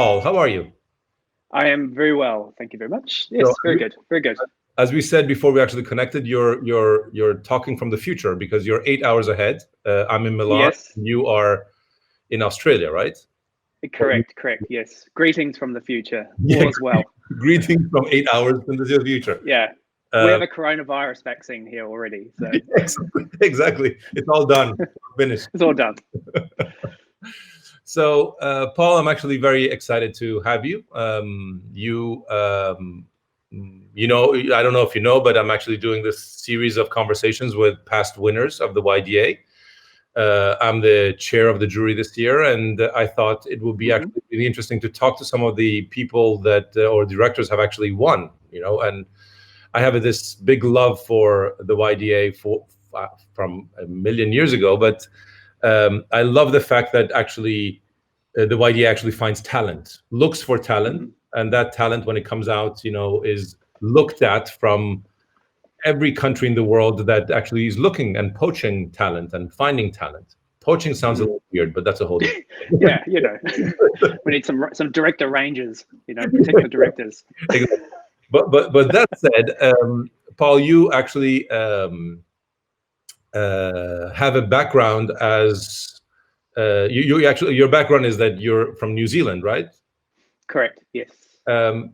Paul. How are you? I am very well, thank you very much. Yes, So, very good, very good. As we said before we actually connected, you're talking from the future because you're 8 hours ahead. I'm in Milan. Yes. You are in Australia, right? Correct, yes. Greetings from the future. All is well. Greetings from 8 hours into the future. Yeah. We have a coronavirus vaccine here already. So. Exactly. It's all done. Finished. It's all done. So, Paul, I'm actually very excited to have you. You know, I don't know if you know, but I'm actually doing this series of conversations with past winners of the YDA. I'm the chair of the jury this year, and I thought it would be actually really interesting to talk to some of the people that or directors have actually won. You know, and I have this big love for the YDA from a million years ago, but I love the fact that actually the YDA actually finds talent, looks for talent, and that talent, when it comes out, you know, is looked at from every country in the world that actually is looking and poaching talent and finding talent. Poaching sounds a little weird, but that's a whole different thing. Yeah, you know, we need some director rangers, you know, protect the directors. But that said, Paul, you actually have a background as you actually, your background is that you're from New Zealand, right? Correct. Yes.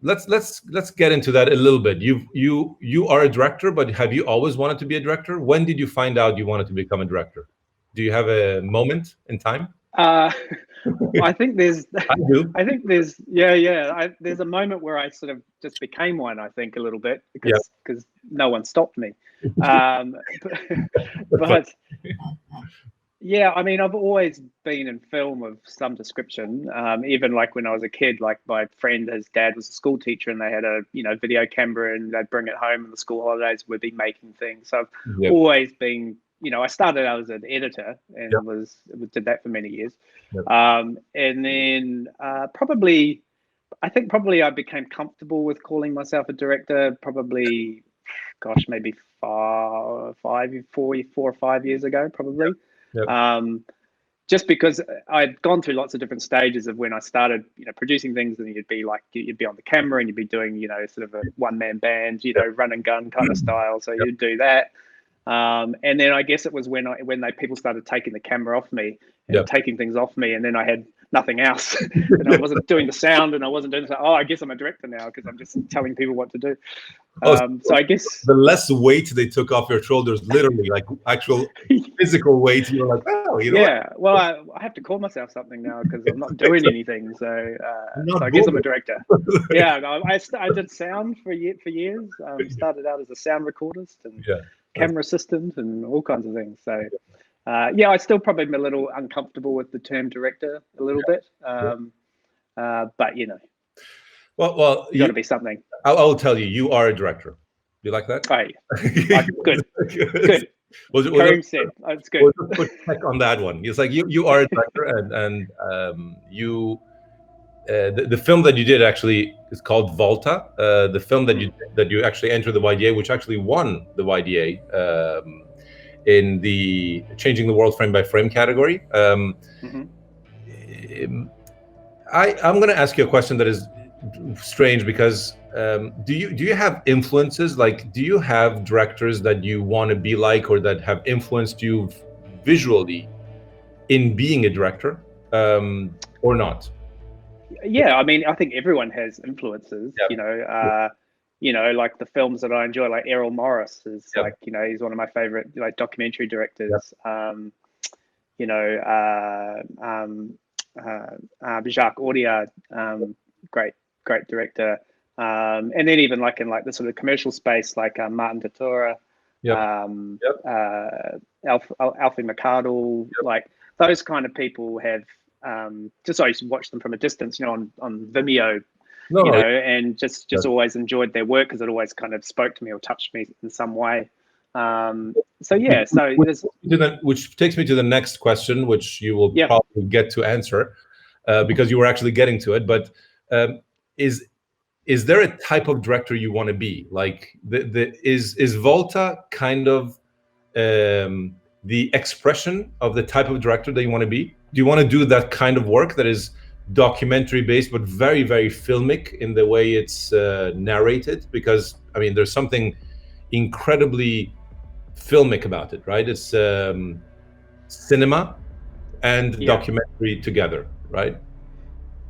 Let's get into that a little bit. You are a director, but have you always wanted to be a director? When did you find out you wanted to become a director? Do you have a moment in time? I think there's. I do. I think there's. Yeah. There's a moment where I sort of just became one. I think a little bit because no one stopped me. But yeah, I mean, I've always been in film of some description. Even like when I was a kid, like my friend, his dad was a school teacher, and they had a video camera, and they'd bring it home in the school holidays. We'd be making things. So I've always been. I started out as an editor and did that for many years. And then probably I became comfortable with calling myself a director probably, gosh, maybe 4 or 5 years ago, probably. Just because I'd gone through lots of different stages of when I started, producing things, and you'd be on the camera and you'd be doing, sort of a one-man band, run and gun kind of style. So you'd do that. And then I guess it was when people started taking the camera off me and taking things off me, and then I had nothing else, and I wasn't doing the sound, and I wasn't doing the, I guess I'm a director now because I'm just telling people what to do. So I guess the less weight they took off your shoulders, literally, like actual physical weight, you're like, oh, what? Well, I have to call myself something now because I'm not doing anything. So I guess I'm a director. I did sound for years. Started out as a sound recordist and camera assistant and all kinds of things. So I still probably am a little uncomfortable with the term director a little bit. But well, you got to be something. I will tell you, you are a director. You like that? Right. Good. Good. Karim said, it's good. We'll put check on that one. It's like you are a director, and you the film that you did actually is called Volta. The film that you actually entered the YDA, which actually won the YDA in the Changing the World Frame by Frame category. I'm going to ask you a question that is strange because do you have influences? Like, do you have directors that you want to be like, or that have influenced you visually in being a director, or not? Yeah, I mean, I think everyone has influences. Like the films that I enjoy, like Errol Morris is like, he's one of my favorite documentary directors. Jacques Audiard, great director. And then even like in like the sort of commercial space, like Martin Tatora, Alfie McCardle, like those kind of people have just I used to watch them from a distance, on Vimeo, and just always enjoyed their work because it always kind of spoke to me or touched me in some way. Which takes me to the next question, which you will probably get to answer because you were actually getting to it. But is there a type of director you want to be? Like, is Volta kind of the expression of the type of director that you want to be? Do you want to do that kind of work that is documentary based, but very, very filmic in the way it's narrated, because I mean there's something incredibly filmic about it, right? It's cinema and documentary together, right?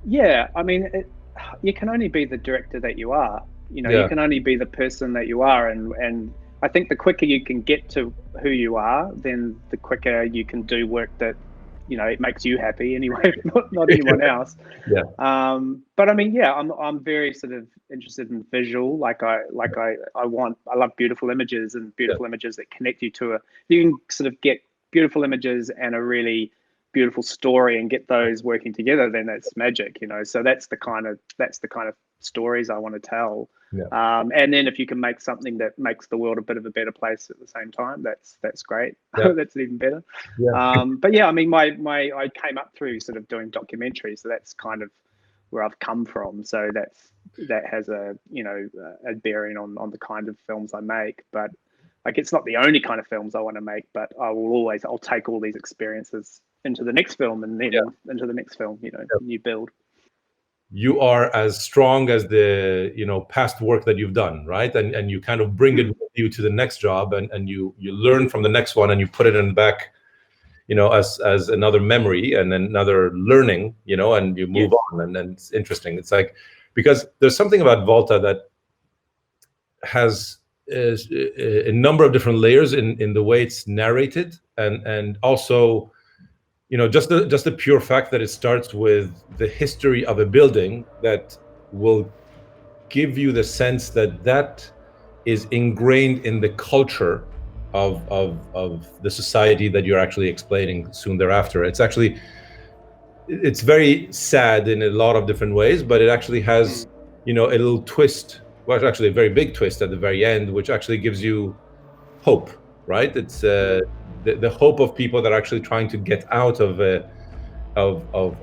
Yeah, I mean, you can only be the director that you are. You know, you can only be the person that you are, and I think the quicker you can get to who you are, then the quicker you can do work that, you know, it makes you happy anyway, not anyone else. But I mean, yeah, I'm very sort of interested in visual. I love beautiful images, and beautiful images that connect you to you can sort of get beautiful images and a really beautiful story and get those working together, then that's magic, you know. So that's the kind of stories I want to tell. And then if you can make something that makes the world a bit of a better place at the same time, that's great. That's even better. But yeah, I mean, I came up through sort of doing documentaries, so that's kind of where I've come from. So that has a, you know, a bearing on the kind of films I make. But like, it's not the only kind of films I want to make, but I'll take all these experiences into the next film, and then into the next film, you know, you build. You are as strong as the, you know, past work that you've done, right? And you kind of bring it with you to the next job, and you learn from the next one, and you put it in the back, you know, as another memory and another learning, you know, and you move on. And then it's interesting. It's like, because there's something about Volta that has a number of different layers in the way it's narrated, and also, you know, just the pure fact that it starts with the history of a building that will give you the sense that is ingrained in the culture of the society that you're actually explaining soon thereafter. It's very sad in a lot of different ways, but it actually has, you know, a little twist, well, actually a very big twist at the very end, which actually gives you hope, right? It's the hope of people that are actually trying to get out of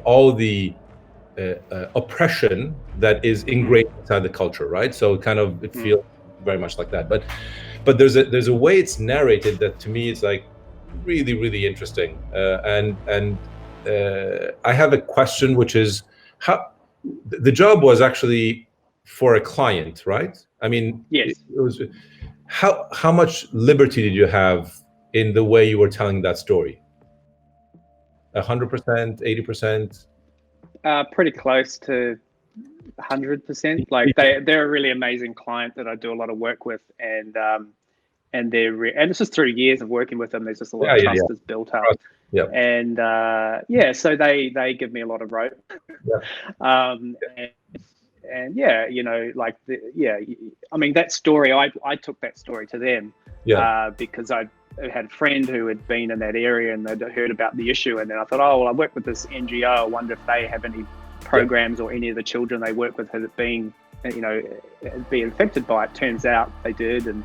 all the oppression that is ingrained inside the culture, right? So it feels very much like that. But there's a way it's narrated that to me is like really, really interesting. And I have a question, which is how the job was actually for a client, right? I mean, yes. It was. How much liberty did you have in the way you were telling that story? 100%, 80%? Pretty close to 100%. Like they're a really amazing client that I do a lot of work with, and it's just through years of working with them. There's just a lot of trust that's built up. And so they give me a lot of rope. And yeah, you know, like I mean, that story, I took that story to them because I had a friend who had been in that area and they'd heard about the issue, and then I thought, oh well, I work with this NGO, I wonder if they have any programs or any of the children they work with had been, you know, be infected by it. Turns out they did, and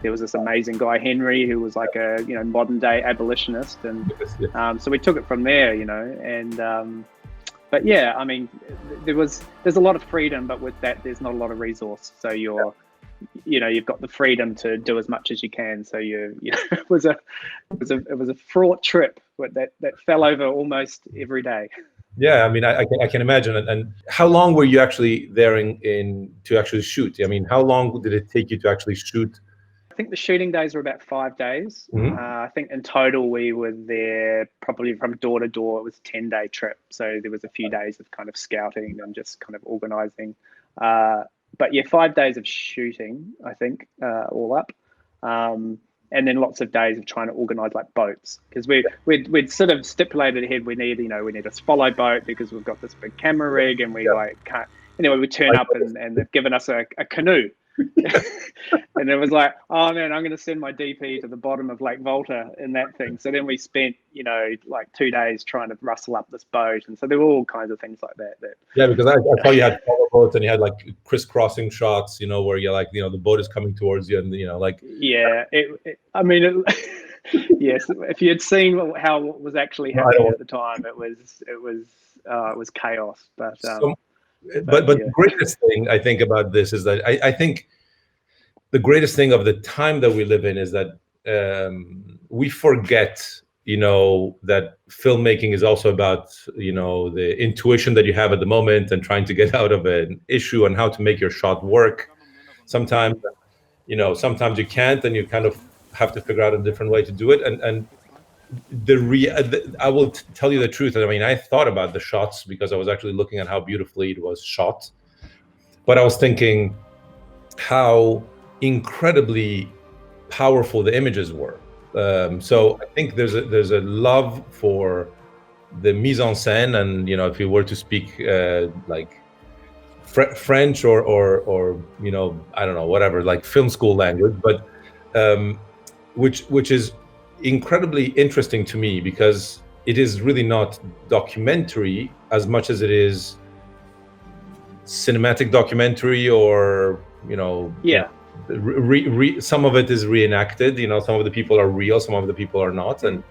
there was this amazing guy Henry who was like a, you know, modern day abolitionist, and so we took it from there, you know. And but yeah, I mean, there's a lot of freedom, but with that there's not a lot of resource. So you've got the freedom to do as much as you can. So it was a fraught trip that fell over almost every day. Yeah, I mean, I can imagine. And how long were you actually there in to actually shoot? I mean, how long did it take you to actually shoot? I think the shooting days were about 5 days. I think in total we were there probably from door to door. It was a 10-day trip. So there was a few days of kind of scouting and just kind of organizing. But yeah, 5 days of shooting, I think, all up. And then lots of days of trying to organize like boats, because we'd sort of stipulated ahead we need a follow boat because we've got this big camera rig, and we can't. Anyway, we turn up and they've given us a canoe. And it was like, oh man, I'm going to send my DP to the bottom of Lake Volta in that thing. So then we spent, you know, like 2 days trying to rustle up this boat, and so there were all kinds of things like that. Yeah, because I saw you had follow boats and you had like crisscrossing shots, you know, where you're like, you know, the boat is coming towards you, and you know, like yes, if you had seen how it was actually happening at the time, it was chaos. But the greatest thing I think about this is that I think the greatest thing of the time that we live in is that we forget you know, that filmmaking is also about, you know, the intuition that you have at the moment and trying to get out of an issue and how to make your shot work. Sometimes, you know, sometimes you can't, and you kind of have to figure out a different way to do it. And I will tell you the truth. I mean, I thought about the shots because I was actually looking at how beautifully it was shot, but I was thinking how incredibly powerful the images were. So I think there's a love for the mise en scène, and you know, if you were to speak like French or you know, I don't know, whatever, like film school language, but which is incredibly interesting to me, because it is really not documentary as much as it is cinematic documentary, or you know, some of it is reenacted. You know, some of the people are real, some of the people are not, and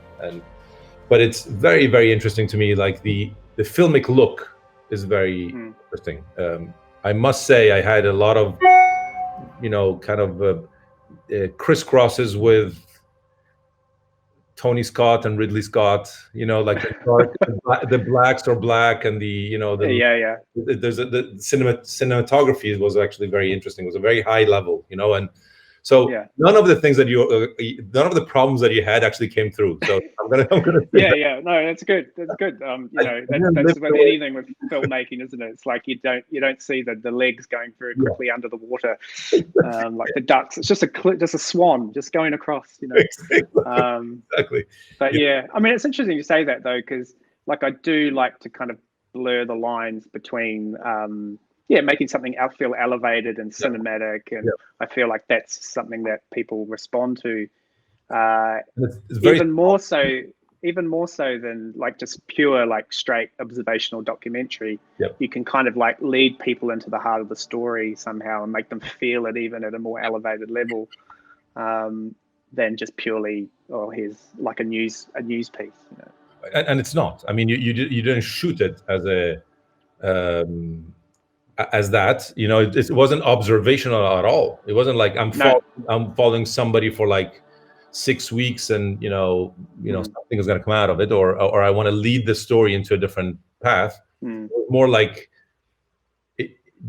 but it's very, very interesting to me. Like the filmic look is very interesting. I must say, I had a lot of, you know, kind of crisscrosses with Tony Scott and Ridley Scott. You know, like the blacks are black, and the, you know, the the cinematography was actually very interesting. It was a very high level, you know, and so none of the things that none of the problems that you had actually came through. So I'm gonna no, that's good. That's good. You know, that's with anything with filmmaking, isn't it? It's like you don't see the legs going very quickly under the water, like the ducks. It's just a swan just going across. You know, exactly. But I mean, it's interesting you say that though, because like I do like to kind of blur the lines between making something feel elevated and cinematic, and I feel like that's something that people respond to, even more so than like just pure like straight observational documentary. You can kind of like lead people into the heart of the story somehow and make them feel it even at a more elevated level, than just purely, here's like a news piece, you know. And it's not. I mean, you didn't shoot it as that, you know. It wasn't observational at all. It wasn't like I'm following somebody for like 6 weeks, and you know something is going to come out of it, or I want to lead the story into a different path. More like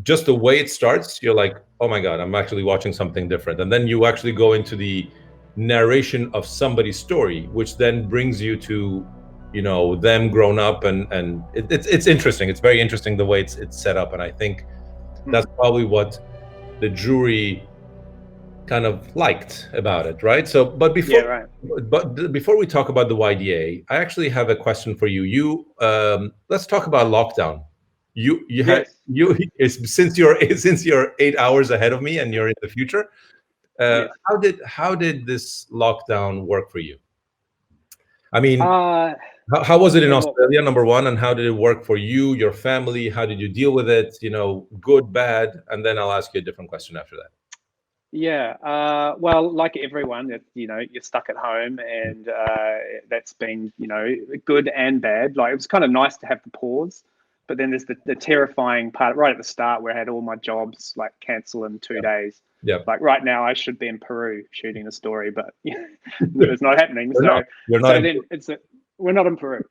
just the way it starts, you're like, oh my god, I'm actually watching something different, and then you actually go into the narration of somebody's story, which then brings you to, you know, them grown up, and it's interesting. It's very interesting the way it's set up, and I think that's probably what the jury kind of liked about it, right? So, but before we talk about the YDA, I actually have a question for you. Let's talk about lockdown. Since you're 8 hours ahead of me and you're in the future, how did this lockdown work for you? I mean, how was it in Australia, number one, and how did it work for you, your family? How did you deal with it? You know, good, bad, and then I'll ask you a different question after that. Well, like everyone, you know, you're stuck at home, and that's been, you know, good and bad. Like, it was kind of nice to have the pause, but then there's the terrifying part right at the start where I had all my jobs like cancel in 2 days. Like right now, I should be in Peru shooting a story, but it's not happening. We're not in Peru.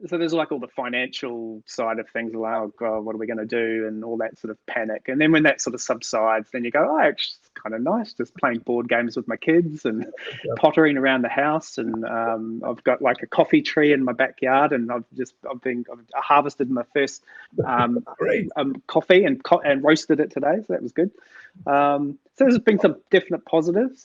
So there's like all the financial side of things, like, oh god, what are we going to do, and all that sort of panic. And then when that sort of subsides, then you go, oh, actually, it's kind of nice just playing board games with my kids and pottering around the house. And I've got like a coffee tree in my backyard, and I've harvested my first coffee and roasted it today, so that was good. So there's been some definite positives.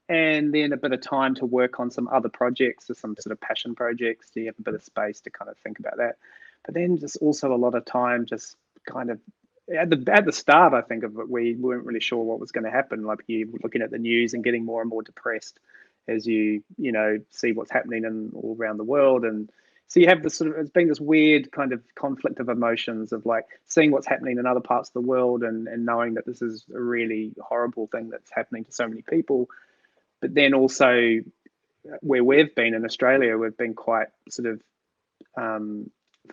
And then a bit of time to work on some other projects, or some sort of passion projects. So you have a bit of space to kind of think about that. But then just also a lot of time just kind of at the start, I think, of it, we weren't really sure what was going to happen. Like, you were looking at the news and getting more and more depressed as you know, see what's happening all around the world. And so you have this sort of, it's been this weird kind of conflict of emotions of like seeing what's happening in other parts of the world, and knowing that this is a really horrible thing that's happening to so many people. But then also where we've been in Australia, we've been quite sort of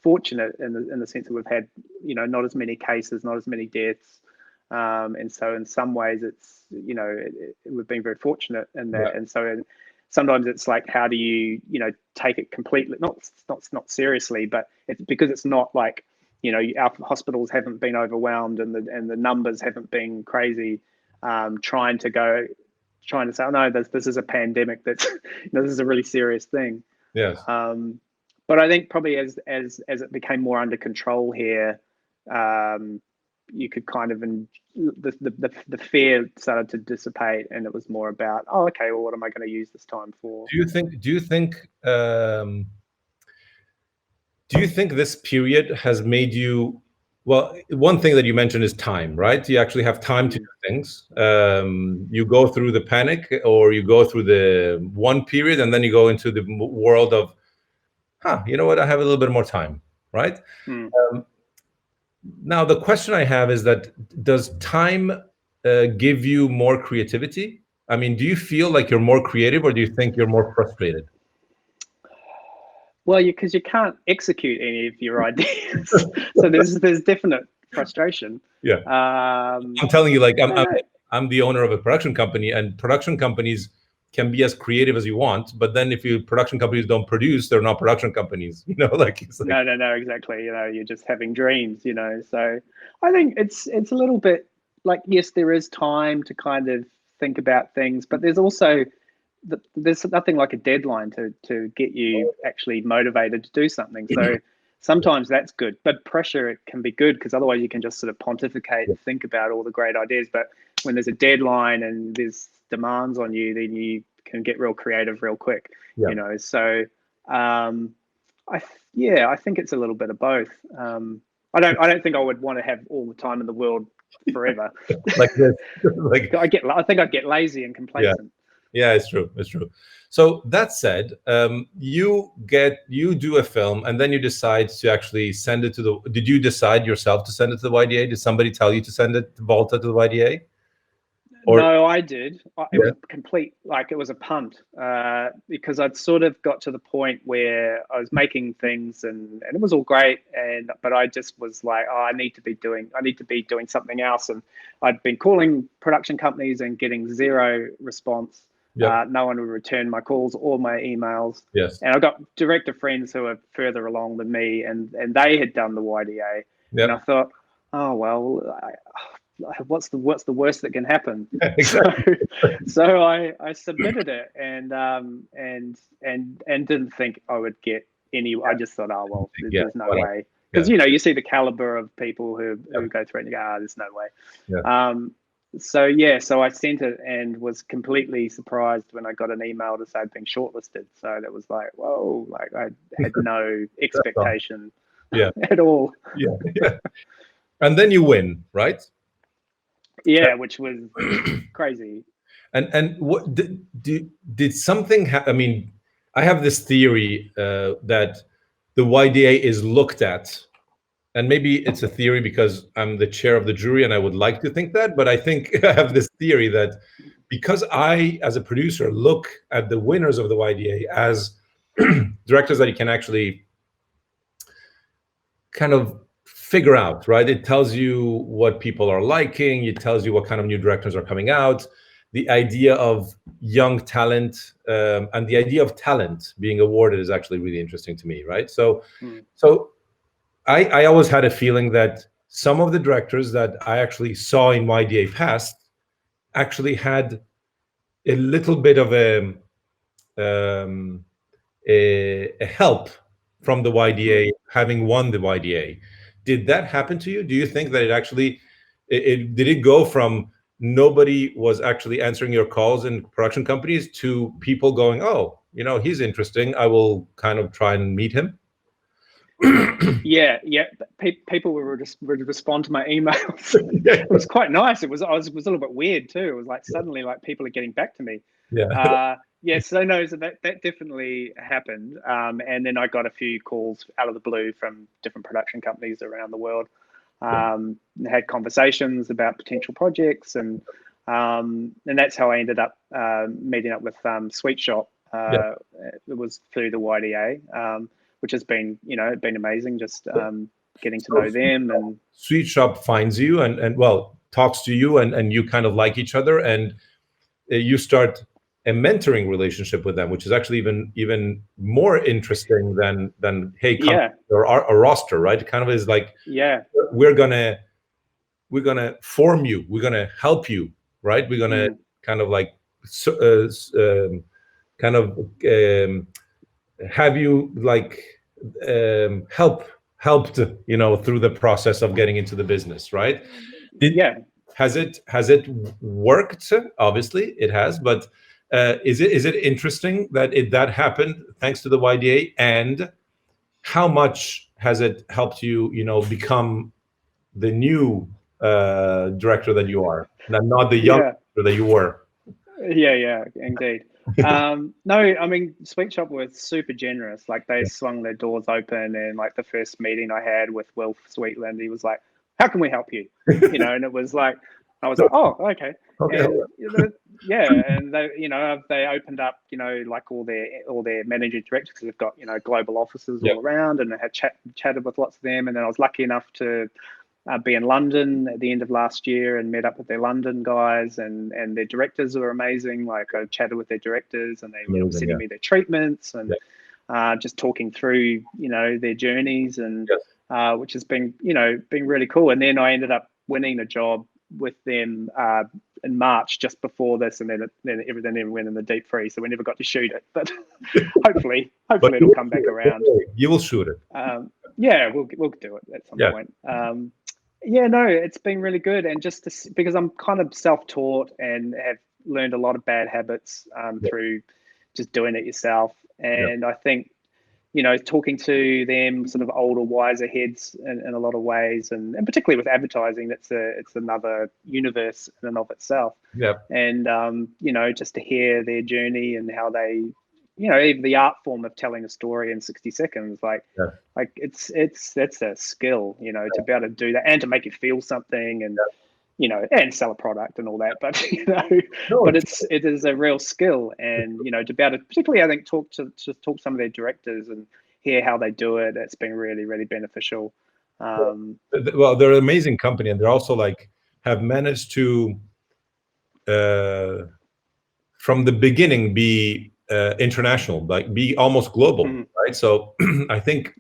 fortunate in the sense that we've had, you know, not as many cases, not as many deaths. And so in some ways it's, you know, we've been very fortunate in that. And so sometimes it's like, how do you, take it completely, not seriously, but it's because it's not like, our hospitals haven't been overwhelmed and the numbers haven't been crazy. Trying to say, oh, no, this is a pandemic. That's this is a really serious thing. Yes. But I think probably as it became more under control here, you could kind of the fear started to dissipate, and it was more about, oh, okay, well, what am I going to use this time for? Do you think this period has made you, well, one thing that you mentioned is time, right? You actually have time to do things. You go through the panic, or you go through the one period, and then you go into the world of, you know what, I have a little bit more time, right? Now, the question I have is that, does time give you more creativity? I mean, do you feel like you're more creative, or do you think you're more frustrated? Well, because you can't execute any of your ideas, so there's definite frustration. Yeah, I'm telling you, like, I'm the owner of a production company, and production companies can be as creative as you want, but then if production companies don't produce, they're not production companies. Like, it's like, no, exactly. You're just having dreams. So I think it's a little bit like, yes, there is time to kind of think about things, but there's also there's nothing like a deadline to get you actually motivated to do something. So sometimes that's good, but pressure, it can be good, because otherwise you can just sort of pontificate and think about all the great ideas. But when there's a deadline and there's demands on you, then you can get real creative real quick. So I think it's a little bit of both. I don't think I would want to have all the time in the world forever. like this. Like, I think I'd get lazy and complacent. Yeah, it's true. So that said, you do a film, and then you decide to actually send it to did you decide yourself to send it to the YDA? Did somebody tell you to send it, Volta, to the YDA? No, I did. It was complete, like, it was a punt, because I'd sort of got to the point where I was making things, and it was all great, but I just was like, oh, I need to be doing something else. And I'd been calling production companies and getting zero response. No one would return my calls or my emails. Yes. And I got director friends who are further along than me, and they had done the YDA. And I thought, oh, well, what's the worst that can happen? Exactly. So I submitted it, and didn't think I would get any. I just thought, oh, well, there's no way, because you see the caliber of people who go through it, and you go, there's no way. So I sent it, and was completely surprised when I got an email to say I'd been shortlisted. So that was like, whoa, like, I had no expectation at all. Yeah. And then you win, right? Yeah, which was crazy. And what did something happen? I mean, I have this theory that the YDA is looked at, and maybe it's a theory because I'm the chair of the jury and I would like to think that, but I think I have this theory that because I, as a producer, look at the winners of the YDA as directors that you can actually kind of figure out, right? It tells you what people are liking. It tells you what kind of new directors are coming out. The idea of young talent and the idea of talent being awarded is actually really interesting to me, right? So I always had a feeling that some of the directors that I actually saw in YDA past actually had a little bit of a help from the YDA, having won the YDA. Did that happen to you? Do you think that it actually, did it go from nobody was actually answering your calls in production companies to people going, oh, he's interesting, I will kind of try and meet him? Yeah. People would respond to my emails. It was quite nice. It was a little bit weird too. It was like suddenly, like, people are getting back to me. So no, so that definitely happened. And then I got a few calls out of the blue from different production companies around the world. Had conversations about potential projects, and that's how I ended up meeting up with Sweet Shop. It was through the YDA. Which has been, been amazing, just getting to know them. And Sweet Shop finds you and talks to you, and you kind of like each other, and you start a mentoring relationship with them, which is actually even more interesting than hey, come or a roster, right? It kind of is like, we're gonna form you, we're gonna help you, right? We're gonna kind of like have you like helped, you know, through the process of getting into the business, right? Has it worked? Obviously it has, but is it interesting that happened thanks to the YDA, and how much has it helped you, you know, become the new director that you are, and not the young director that you were? Yeah, indeed. No, I mean, Sweet Shop was super generous. Like, they swung their doors open, and like the first meeting I had with Will Sweetland, he was like, "How can we help you?" You know, and it was like, I was like, "Oh, okay." And and they, you know, they opened up, you know, like all their managing directors, because they've got, you know, global offices all around, and I had chatted with lots of them, and then I was lucky enough to be in London at the end of last year and met up with their London guys, and their directors were amazing. Like, I chatted with their directors, and they were sending me their treatments, and just talking through, you know, their journeys, and which has been, you know, been really cool. And then I ended up winning a job with them in March, just before this, and then everything went in the deep freeze, so we never got to shoot it. But hopefully it'll come back around. You will shoot it. We'll do it at some point. No, it's been really good, and just because I'm kind of self-taught and have learned a lot of bad habits through just doing it yourself. And I think, you know, talking to them sort of older, wiser heads in a lot of ways, and particularly with advertising, it's another universe in and of itself. And you know, just to hear their journey and how they, you know, even the art form of telling a story in 60 seconds, like it's a skill, you know, to be able to do that and to make it feel something, and you know, and sell a product and all that. But you know, but it is a real skill, and you know, to be able to, particularly, I think, talk to some of their directors and hear how they do it, it's been really, really beneficial. Well, they're an amazing company, and they're also like have managed to from the beginning be international, like be almost global, right? So I think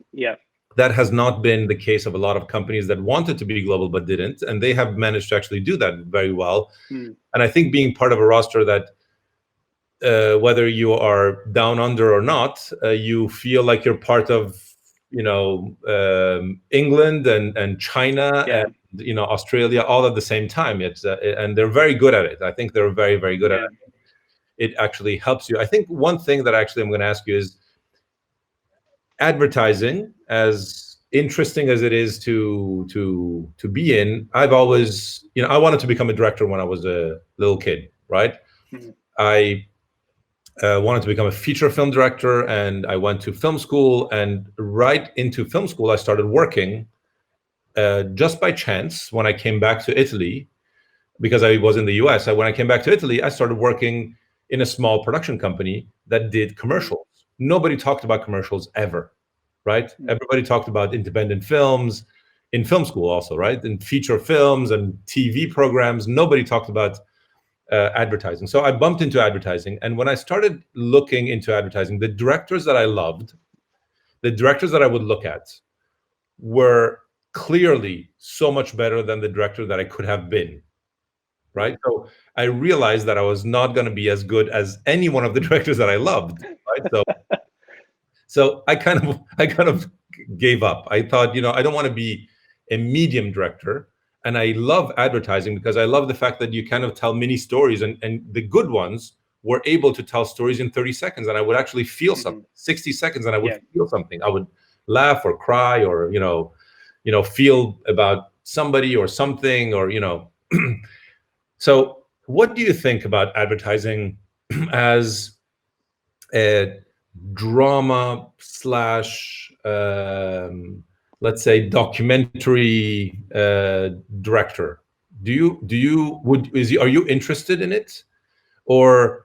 that has not been the case of a lot of companies that wanted to be global but didn't, and they have managed to actually do that very well. And I think being part of a roster that whether you are down under or not, you feel like you're part of, you know, England and China and, you know, Australia all at the same time. It's and they're very good at it. I think they're very, very good at it. It actually helps you. I think one thing that actually I'm going to ask you is, advertising, as interesting as it is to be in, I've always, you know, I wanted to become a director when I was a little kid, right? I wanted to become a feature film director, and I went to film school, and right into film school I started working just by chance. When I came back to Italy, because I was in the US, when I came back to Italy, I started working in a small production company that did commercials. Nobody talked about commercials ever, right? Everybody talked about independent films in film school also, right? And feature films and TV programs. Nobody talked about advertising. So I bumped into advertising. And when I started looking into advertising, the directors that I loved, the directors that I would look at, were clearly so much better than the director that I could have been. Right. So I realized that I was not going to be as good as any one of the directors that I loved. Right. So I kind of gave up. I thought, you know, I don't want to be a medium director. And I love advertising because I love the fact that you kind of tell mini stories, and the good ones were able to tell stories in 30 seconds. And I would actually feel something, 60 seconds, and I would feel something. I would laugh or cry or, you know, feel about somebody or something, or, you know. So what do you think about advertising as a drama slash, let's say, documentary director? Are you interested in it? Or,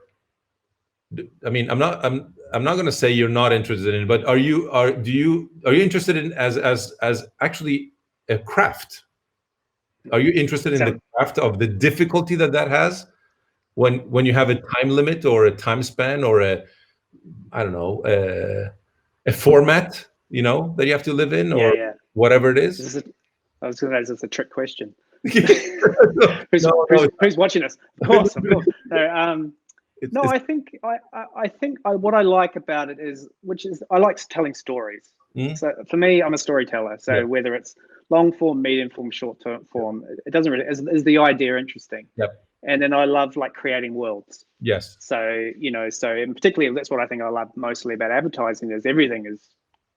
I mean, I'm not going to say you're not interested in it, but are you interested in as actually a craft? Are you interested in the craft of the difficulty that has? when you have a time limit or a time span or a, I don't know, a format, you know, that you have to live in, or whatever it is. I was going to say, is this a trick question? No, who's watching us? Of course. No, I think what I like about it is I like telling stories. So for me, I'm a storyteller. So whether it's long form, medium form, short form, it doesn't really, is the idea interesting. Yep. And then I love like creating worlds. Yes. So, you know, and particularly that's what I think I love mostly about advertising is everything is,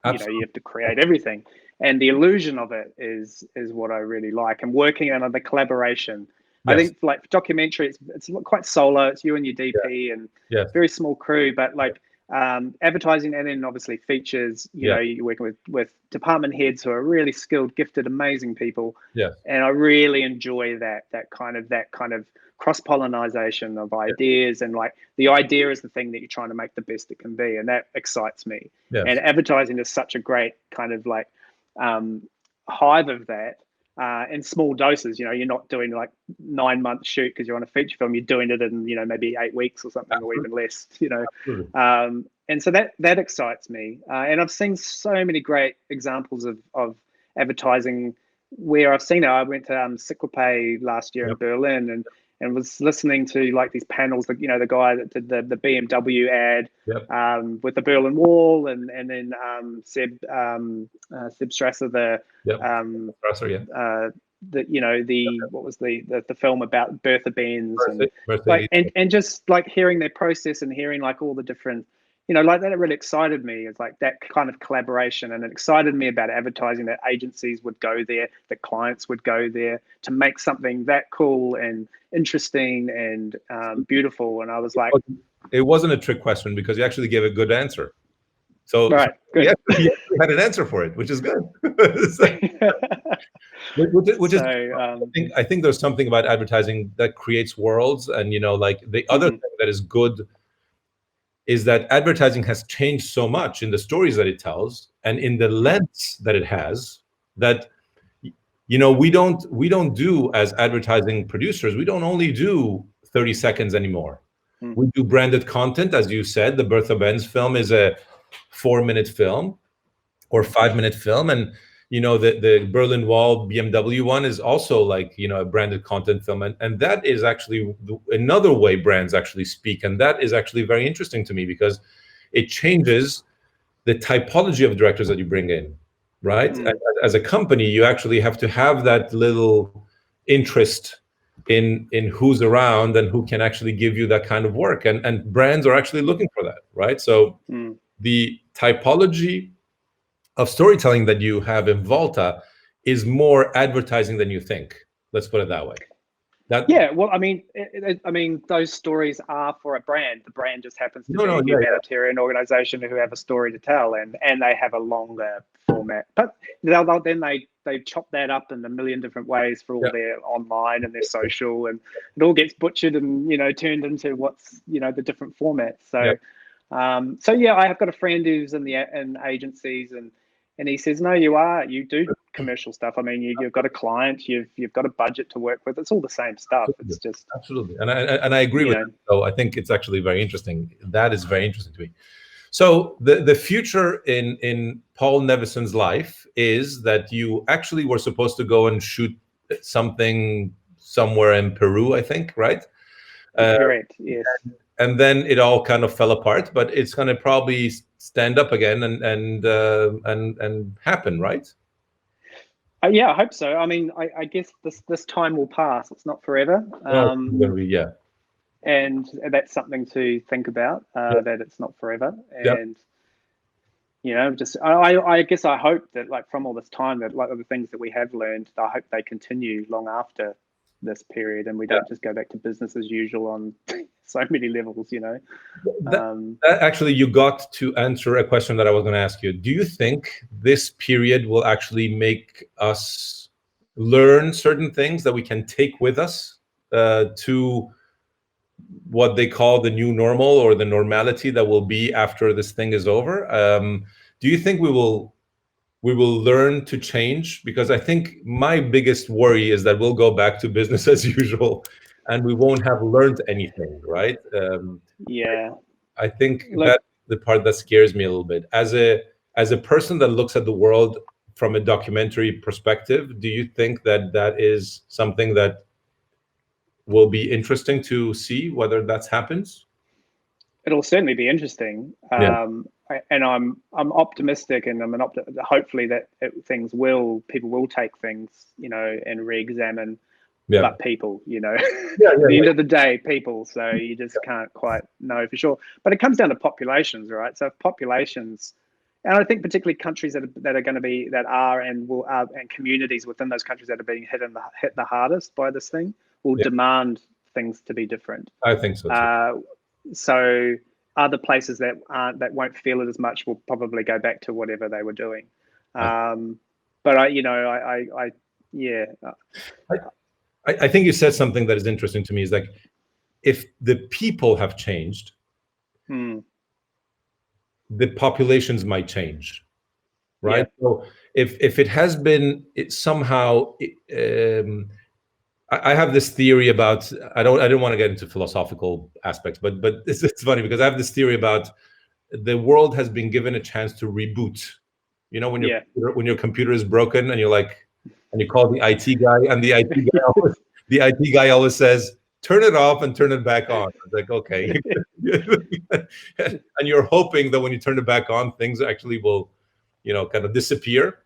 Absolutely. You know, you have to create everything. And the illusion of it is what I really like. And working on the collaboration. Yes. I think like documentary, it's quite solo. It's you and your DP and very small crew, but like advertising, and then obviously features, you know, you're working with department heads who are really skilled, gifted, amazing people. Yeah. And I really enjoy that kind of cross-pollination of ideas, and like the idea is the thing that you're trying to make the best it can be, and that excites me. Yes. And advertising is such a great kind of like hive of that. In small doses, you know, you're not doing like 9-month shoot because you're on a feature film. You're doing it in, you know, maybe 8 weeks or something, or even less, you know. And so that excites me. And I've seen so many great examples of advertising where I've seen it. I went to Ciclope last year in Berlin and was listening to like these panels, you know, the guy that did the BMW ad with the Berlin Wall, and then Seb Strasser, you know, what was the film about Bertha Benz, and just like hearing their process and hearing like all the different, you know, like that, it really excited me. It's like that kind of collaboration, and it excited me about advertising, that agencies would go there, that clients would go there to make something that cool and interesting and beautiful. And I was like, it wasn't a trick question because you actually gave a good answer. So right, good. You had an answer for it, which is good. I think there's something about advertising that creates worlds, and you know, like the other thing that is good is that advertising has changed so much in the stories that it tells and in the lengths that it has, that, you know, we don't do, as advertising producers, we don't only do 30 seconds anymore. We do branded content. As you said, the Bertha Benz film is a 4-minute film or 5-minute film, and you know, the Berlin Wall BMW one is also like, you know, a branded content film, and that is actually another way brands actually speak, and that is actually very interesting to me because it changes the typology of directors that you bring in, right? As a company, you actually have to have that little interest in who's around and who can actually give you that kind of work, and brands are actually looking for that, right? So the typology of storytelling that you have in Volta is more advertising than you think. Let's put it that way. Well, I mean, those stories are for a brand. The brand just happens to be a humanitarian organization who have a story to tell, and they have a longer format. But then they chop that up in a million different ways for all their online and their social, and it all gets butchered and, you know, turned into what's, you know, the different formats. So, I have got a friend who's in agencies, and he says, no, you do commercial stuff. I mean, you've got a client, you've got a budget to work with. It's all the same stuff. It's just absolutely, and I agree with you. So I think it's actually very interesting. That is very interesting to me. So the future in Paul Nevison's life is that you actually were supposed to go and shoot something somewhere in Peru, I think, right? Correct. Yes. And then it all kind of fell apart, but it's going to probably stand up again and happen, right? Yeah, I hope so. I mean, I guess this time will pass. It's not forever. And that's something to think about, that it's not forever. And you know, just I guess I hope that, like, from all this time, that like the things that we have learned, I hope they continue long after this period, and we don't just go back to business as usual on so many levels, you know. That actually, you got to answer a question that I was going to ask you. Do you think this period will actually make us learn certain things that we can take with us to what they call the new normal, or the normality that will be after this thing is over? Do you think we will learn to change? Because I think my biggest worry is that we'll go back to business as usual and we won't have learned anything, right? I think that's the part that scares me a little bit. As a person that looks at the world from a documentary perspective, do you think that that is something that will be interesting to see whether that happens? It'll certainly be interesting. And I'm optimistic, and hopefully that people will take things, and re-examine. But people, at the end of the day, people. So you just can't quite know for sure. But it comes down to populations, right? So if populations, and I think particularly countries that are going to be and communities within those countries that are being hit the hardest by this thing will demand things to be different. I think so too. So other places that won't feel it as much will probably go back to whatever they were doing. But I think you said something that is interesting to me. Is like, if the people have changed, the populations might change, right? So if it has been somehow, I have this theory about, I don't want to get into philosophical aspects, but it's funny because I have this theory about the world has been given a chance to reboot. When your computer is broken and you're like, and you call the IT guy, and the IT guy always says, turn it off and turn it back on. It's like, okay. And you're hoping that when you turn it back on, things actually will, kind of disappear.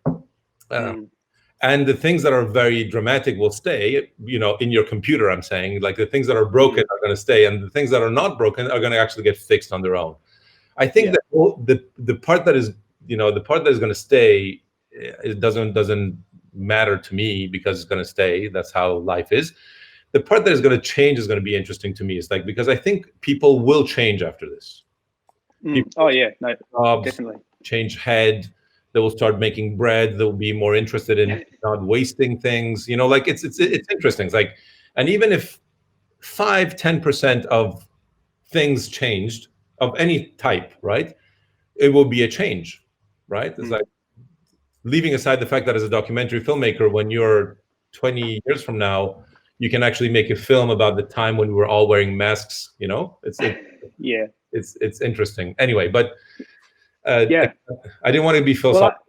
And the things that are very dramatic will stay, in your computer, I'm saying. Like the things that are broken are going to stay, and the things that are not broken are going to actually get fixed on their own. I think that the part that is, the part that is going to stay, it doesn't matter to me because it's going to stay. That's how life is. The part that is going to change is going to be interesting to me. It's like, because I think people will change after this. Definitely change head. They will start making bread. They'll be more interested in not wasting things. Like it's interesting. It's like, and even if 5-10% of things changed of any type, right, it will be a change, right? It's like, leaving aside the fact that as a documentary filmmaker, when you're 20 years from now, you can actually make a film about the time when we were all wearing masks. It's interesting. Anyway, but I didn't want to be philosophical.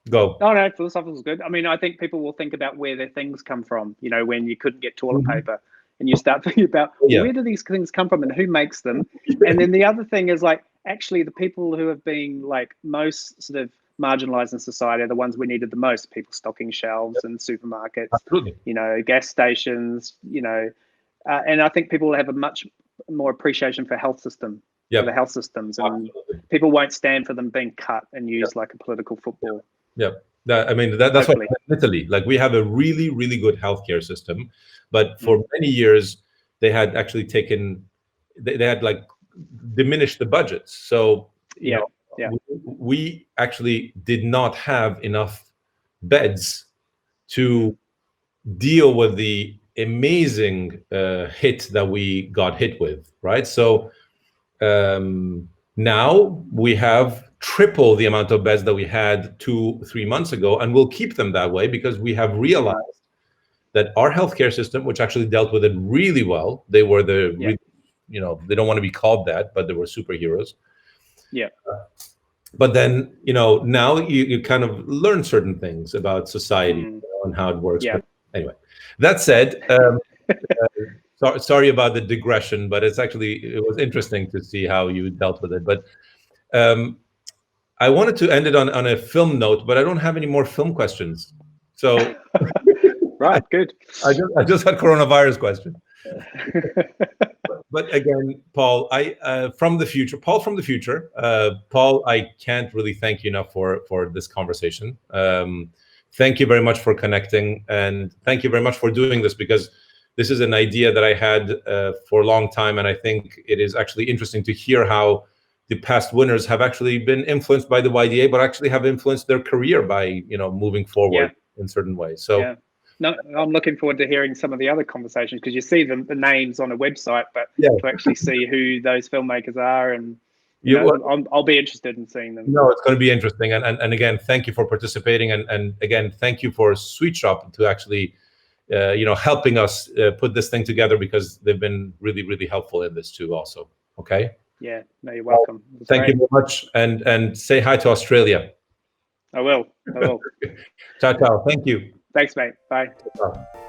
Go. No, philosophical is good. I mean, I think people will think about where their things come from. When you couldn't get toilet paper, and you start thinking about where do these things come from and who makes them. And then the other thing is, like, actually the people who have been like most sort of marginalized in society are the ones we needed the most. People stocking shelves in supermarkets, absolutely, gas stations, and I think people will have a much more appreciation for the health systems, and people won't stand for them being cut and used like a political football. That's why in Italy, like, we have a really, really good healthcare system, but for many years they had actually they had like diminished the budgets. So we actually did not have enough beds to deal with the amazing hit that we got hit with, right? So now we have triple the amount of beds that we had 2-3 months ago, and we'll keep them that way because we have realized that our healthcare system, which actually dealt with it really well, they were they don't want to be called that, but they were superheroes. But then, now you kind of learn certain things about society and how it works. But anyway, that said, sorry about the digression, but it was interesting to see how you dealt with it. But I wanted to end it on a film note, but I don't have any more film questions. So right, good. I just had coronavirus question. But again, Paul, Paul from the future, Paul, I can't really thank you enough for this conversation. Thank you very much for connecting, and thank you very much for doing this, because this is an idea that I had for a long time, and I think it is actually interesting to hear how the past winners have actually been influenced by the YDA, but actually have influenced their career by moving forward in certain ways. So. No, I'm looking forward to hearing some of the other conversations, because you see the names on a website, but to actually see who those filmmakers are, and I'll be interested in seeing them. No, it's going to be interesting. And again, thank you for participating. And again, thank you for Sweet Shop to actually helping us put this thing together, because they've been really, really helpful in this too also. Okay. Yeah, no, you're welcome. Thank you very much, and say hi to Australia. I will. Ciao, ciao. Thank you. Thanks, mate. Bye. Ciao.